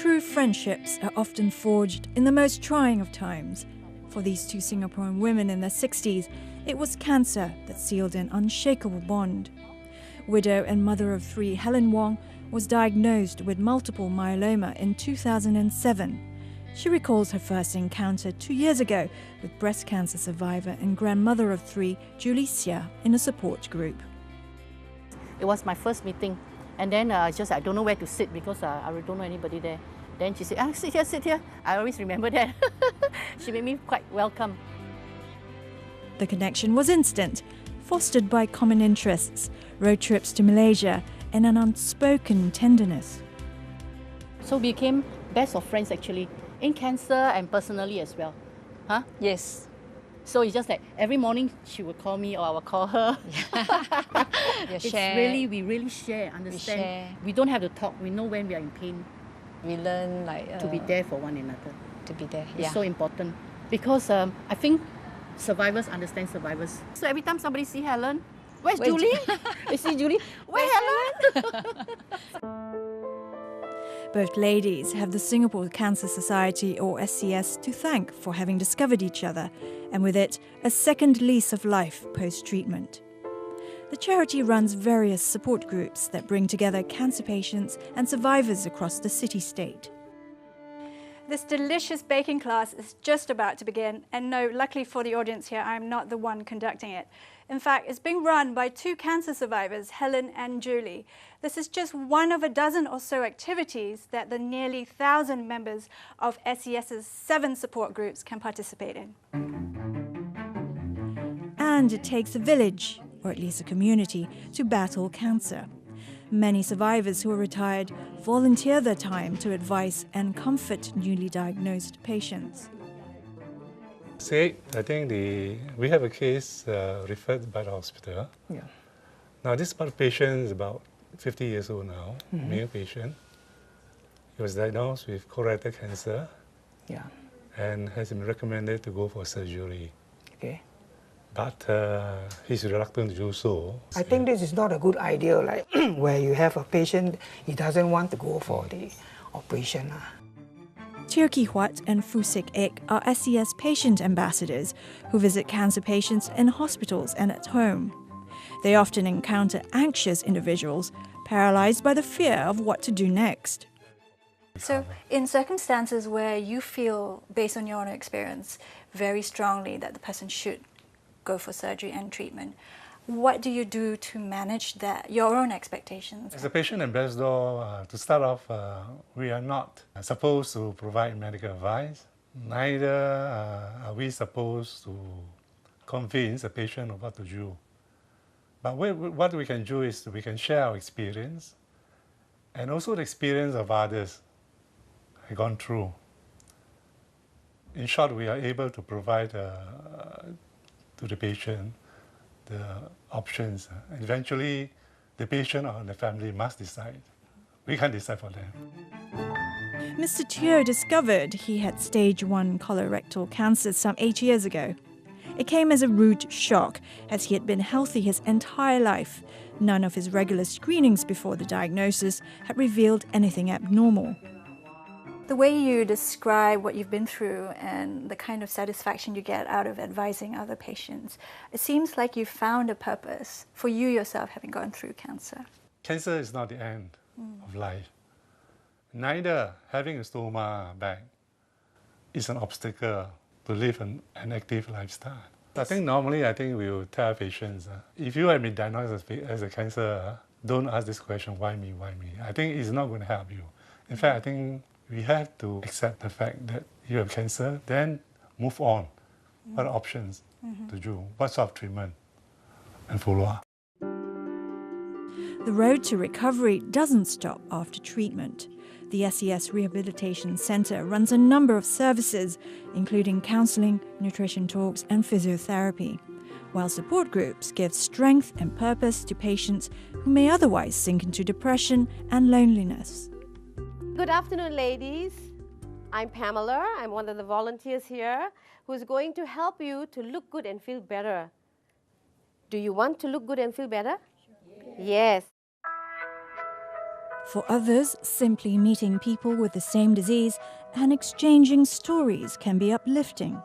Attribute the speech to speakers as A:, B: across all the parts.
A: True friendships are often forged in the most trying of times. For these two Singaporean women in their 60s, it was cancer that sealed an unshakable bond. Widow and mother of three Helen Wong was diagnosed with multiple myeloma in 2007. She recalls her first encounter 2 years ago with breast cancer survivor and grandmother of three Julie Xia in a support group.
B: It was my first meeting, and then I don't know where to sit because I don't know anybody there. Then she said, sit here, sit here. I always remember that. She made me quite welcome.
A: The connection was instant, fostered by common interests, road trips to Malaysia, and an unspoken tenderness.
B: So we became best of friends actually, in cancer and personally as well. Huh?
C: Yes.
B: So it's just like every morning she would call me or I would call her. It's really, we really share, understand. We don't have to talk, we know when we are in pain.
C: We learn
B: to be there for one another.
C: To be there,
B: It's so important. Because I think survivors understand survivors. So every time somebody see Helen, where's Julie? They see Julie, where's Helen?
A: Both ladies have the Singapore Cancer Society, or SCS, to thank for having discovered each other, and with it, a second lease of life post-treatment. The charity runs various support groups that bring together cancer patients and survivors across the city-state.
D: This delicious baking class is just about to begin, and no, luckily for the audience here, I'm not the one conducting it. In fact, it's being run by two cancer survivors, Helen and Julie. This is just one of a dozen or so activities that the nearly 1,000 members of SES's 7 support groups can participate in.
A: And it takes a village, or at least a community, to battle cancer. Many survivors who are retired volunteer their time to advise and comfort newly diagnosed patients.
E: I think we have a case referred by the hospital.
F: Yeah.
E: Now this patient is about 50 years old now, male patient. He was diagnosed with colorectal cancer.
F: Yeah.
E: And has been recommended to go for surgery.
F: Okay.
E: But he's reluctant to do so.
F: I think this is not a good idea, like where you have a patient, he doesn't want to go for the operation.
A: Teo Ki Huat and Fu Sik Ek are SES patient ambassadors who visit cancer patients in hospitals and at home. They often encounter anxious individuals paralyzed by the fear of what to do next.
D: So in circumstances where you feel, based on your own experience, very strongly that the person should go for surgery and treatment, what do you do to manage that, your own expectations?
E: As a patient ambassador, to start off, we are not supposed to provide medical advice. Neither are we supposed to convince a patient of what to do. But what we can do is we can share our experience and also the experience of others have gone through. In short, we are able to provide to the patient the options. Eventually, the patient or the family must decide. We can't decide for them.
A: Mr. Teo discovered he had stage 1 colorectal cancer some 8 years ago. It came as a rude shock, as he had been healthy his entire life. None of his regular screenings before the diagnosis had revealed anything abnormal.
D: The way you describe what you've been through and the kind of satisfaction you get out of advising other patients, it seems like you found a purpose for you yourself having gone through cancer.
E: Cancer is not the end of life. Neither having a stoma bag is an obstacle to live an active lifestyle. I think normally we will tell patients, if you have been diagnosed as a cancer, don't ask this question, why me, why me? I think it's not going to help you. In fact, I think we have to accept the fact that you have cancer, then move on. What are options to do? What sort of treatment? And follow up.
A: The road to recovery doesn't stop after treatment. The SES Rehabilitation Centre runs a number of services, including counselling, nutrition talks and physiotherapy, while support groups give strength and purpose to patients who may otherwise sink into depression and loneliness.
G: Good afternoon, ladies. I'm Pamela. I'm one of the volunteers here who's going to help you to look good and feel better. Do you want to look good and feel better? Yes.
A: For others, simply meeting people with the same disease and exchanging stories can be uplifting.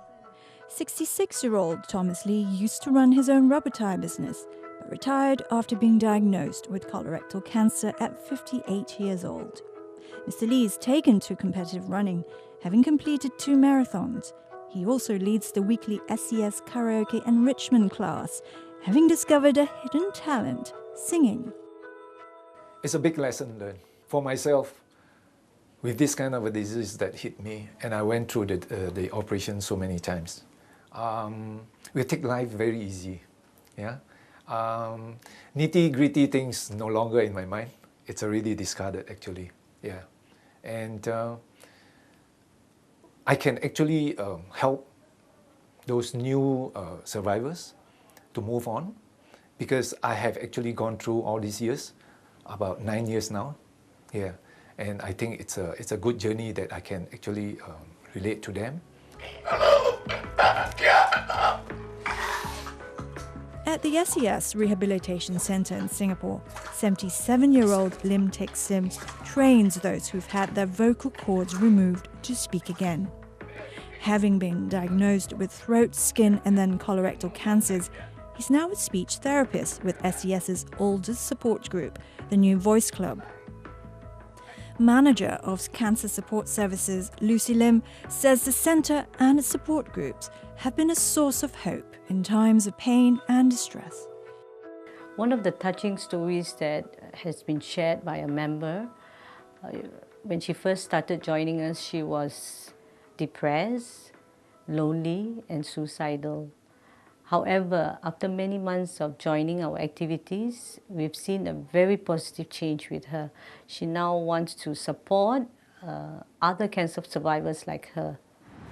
A: 66-year-old Thomas Lee used to run his own rubber tire business, but retired after being diagnosed with colorectal cancer at 58 years old. Mr. Lee is taken to competitive running, having completed 2 marathons. He also leads the weekly SES karaoke enrichment class, having discovered a hidden talent, singing.
H: It's a big lesson learned. For myself, with this kind of a disease that hit me, and I went through the operation so many times, we take life very easy. Yeah? Nitty-gritty things no longer in my mind. It's already discarded actually. Yeah. And I can actually help those new survivors to move on, because I have actually gone through all these years, about 9 years now. Yeah. And I think it's a good journey that I can actually relate to them.
A: At the SES Rehabilitation Centre in Singapore, 77-year-old Lim Teck Sim trains those who've had their vocal cords removed to speak again. Having been diagnosed with throat, skin and then colorectal cancers, he's now a speech therapist with SES's oldest support group, the New Voice Club. Manager of Cancer Support Services, Lucy Lim, says the centre and its support groups have been a source of hope in times of pain and distress.
I: One of the touching stories that has been shared by a member, when she first started joining us, she was depressed, lonely and suicidal. However, after many months of joining our activities, we've seen a very positive change with her. She now wants to support other cancer survivors like her.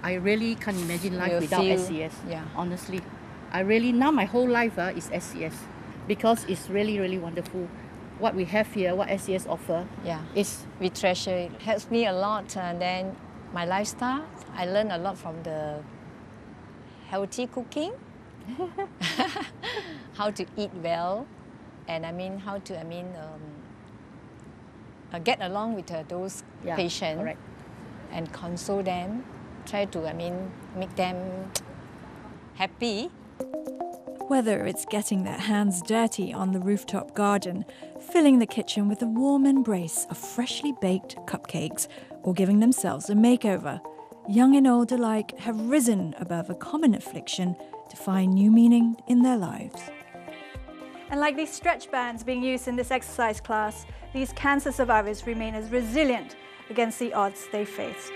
B: I really can't imagine life
C: You
B: without
C: feel-
B: SES,
C: yeah.
B: honestly. Now my whole life is SES, because it's really, really wonderful. What we have here, what SES offer,
C: Yeah,
B: is
C: we treasure it. Helps me a lot. And then my lifestyle, I learn a lot from the healthy cooking, how to eat well, and how to get along with those
B: yeah,
C: patients
B: correct.
C: and console them. Try to make them happy.
A: Whether it's getting their hands dirty on the rooftop garden, filling the kitchen with a warm embrace of freshly baked cupcakes, or giving themselves a makeover, young and old alike have risen above a common affliction to find new meaning in their lives.
D: And like these stretch bands being used in this exercise class, these cancer survivors remain as resilient against the odds they faced.